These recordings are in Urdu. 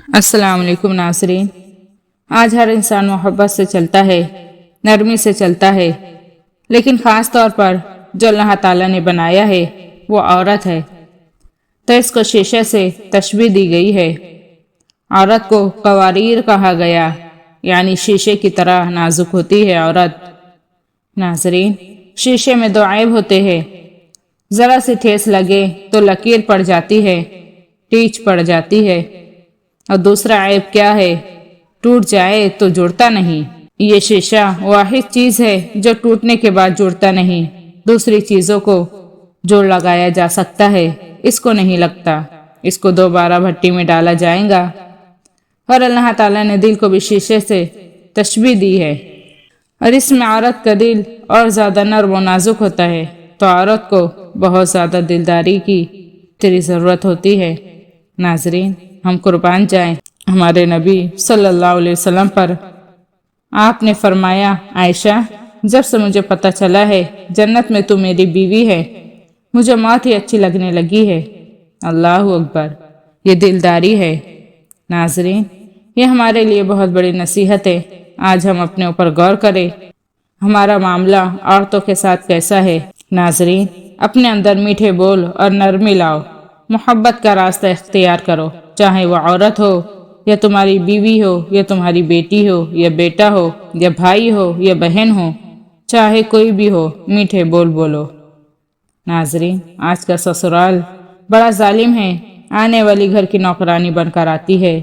السلام علیکم ناظرین۔ آج ہر انسان محبت سے چلتا ہے، نرمی سے چلتا ہے، لیکن خاص طور پر جو اللہ تعالیٰ نے بنایا ہے وہ عورت ہے، تو اس کو شیشے سے تشبیہ دی گئی ہے۔ عورت کو قواریر کہا گیا، یعنی شیشے کی طرح نازک ہوتی ہے عورت۔ ناظرین، شیشے میں دو عیب ہوتے ہیں، ذرا سی ٹھیس لگے تو لکیر پڑ جاتی ہے، ٹیچ پڑ جاتی ہے، اور دوسرا عیب کیا ہے؟ ٹوٹ جائے تو جڑتا نہیں۔ یہ شیشہ واحد چیز ہے جو ٹوٹنے کے بعد جڑتا نہیں، دوسری چیزوں کو جوڑ لگایا جا سکتا ہے، اس کو نہیں لگتا، اس کو دوبارہ بھٹی میں ڈالا جائے گا۔ اور اللہ تعالیٰ نے دل کو بھی شیشے سے تشبیہ دی ہے، اور اس میں عورت کا دل اور زیادہ نرم و نازک ہوتا ہے، تو عورت کو بہت زیادہ دلداری کی تیری ضرورت ہوتی ہے۔ ناظرین، ہم قربان جائیں ہمارے نبی صلی اللہ علیہ وسلم پر۔ آپ نے فرمایا، عائشہ، جب سے مجھے پتہ چلا ہے جنت میں تو میری بیوی ہے، مجھے موت ہی اچھی لگنے لگی ہے۔ اللہ اکبر، یہ دلداری ہے۔ ناظرین، یہ ہمارے لیے بہت بڑی نصیحت ہے۔ آج ہم اپنے اوپر غور کریں، ہمارا معاملہ عورتوں کے ساتھ کیسا ہے۔ ناظرین، اپنے اندر میٹھے بول اور نرمی لاؤ، محبت کا راستہ اختیار کرو، چاہے وہ عورت ہو یا تمہاری بیوی ہو یا تمہاری بیٹی ہو یا بیٹا ہو یا بھائی ہو یا بہن ہو، چاہے کوئی بھی ہو، میٹھے بول بولو۔ ناظرین، آج کا سسرال بڑا ظالم ہے، آنے والی گھر کی نوکرانی بن کر آتی ہے۔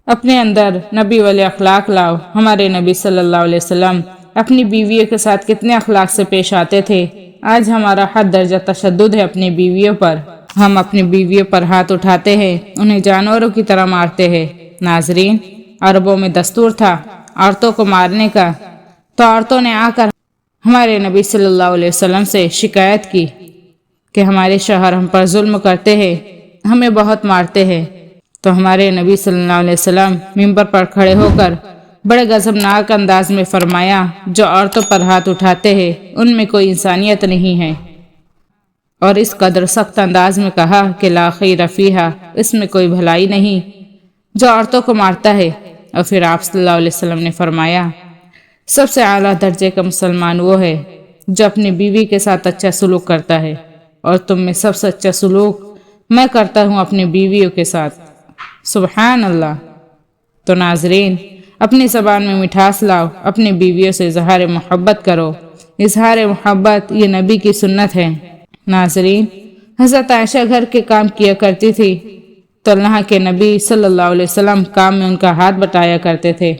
اپنے اندر نبی والے اخلاق لاؤ۔ ہمارے نبی صلی اللہ علیہ وسلم اپنی بیویوں کے ساتھ کتنے اخلاق سے پیش آتے تھے۔ آج ہمارا حد درجہ تشدد ہے اپنی بیویوں پر۔ ہم اپنی بیویوں پر ہاتھ اٹھاتے ہیں، انہیں جانوروں کی طرح مارتے ہیں۔ ناظرین، عربوں میں دستور تھا عورتوں کو مارنے کا، تو عورتوں نے آ کر ہمارے نبی صلی اللہ علیہ وسلم سے شکایت کی کہ ہمارے شوہر ہم پر ظلم کرتے ہیں، ہمیں بہت مارتے ہیں۔ تو ہمارے نبی صلی اللہ علیہ وسلم ممبر پر کھڑے ہو کر بڑے غضبناک انداز میں فرمایا، جو عورتوں پر ہاتھ اٹھاتے ہیں ان میں کوئی انسانیت نہیں ہے، اور اس قدر سخت انداز میں کہا کہ لا خیر فیہا، اس میں کوئی بھلائی نہیں جو عورتوں کو مارتا ہے۔ اور پھر آپ صلی اللہ علیہ وسلم نے فرمایا، سب سے اعلیٰ درجے کا مسلمان وہ ہے جو اپنی بیوی کے ساتھ اچھا سلوک کرتا ہے، اور تم میں سب سے اچھا سلوک میں کرتا ہوں اپنی بیویوں کے ساتھ۔ سبحان اللہ۔ تو ناظرین، اپنی زبان میں مٹھاس لاؤ، اپنی بیویوں سے اظہار محبت کرو۔ اظہار محبت یہ نبی کی سنت ہے۔ ناظرین، حضرت عائشہ گھر کے کام کیا کرتی تھی، تو اللہ کے نبی صلی اللہ علیہ وسلم کام میں ان کا ہاتھ بٹایا کرتے تھے،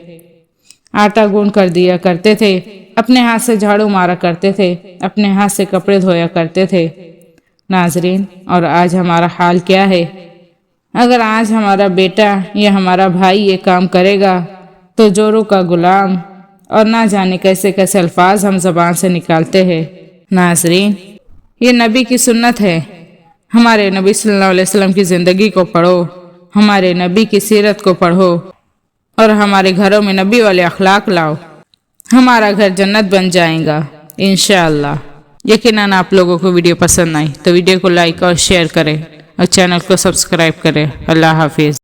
آٹا گوندھ کر دیا کرتے تھے، اپنے ہاتھ سے جھاڑو مارا کرتے تھے، اپنے ہاتھ سے کپڑے دھویا کرتے تھے۔ ناظرین، اور آج ہمارا حال کیا ہے؟ اگر آج ہمارا بیٹا یا ہمارا بھائی یہ کام کرے گا تو جوروں کا غلام، اور نہ جانے کیسے کیسے الفاظ ہم زبان سے نکالتے ہیں۔ ناظرین، یہ نبی کی سنت ہے۔ ہمارے نبی صلی اللہ علیہ وسلم کی زندگی کو پڑھو، ہمارے نبی کی سیرت کو پڑھو، اور ہمارے گھروں میں نبی والے اخلاق لاؤ، ہمارا گھر جنت بن جائے گا انشاءاللہ۔ یقیناً آپ لوگوں کو ویڈیو پسند آئی تو ویڈیو کو لائک اور شیئر کریں، اور چینل کو سبسکرائب کریں۔ اللہ حافظ۔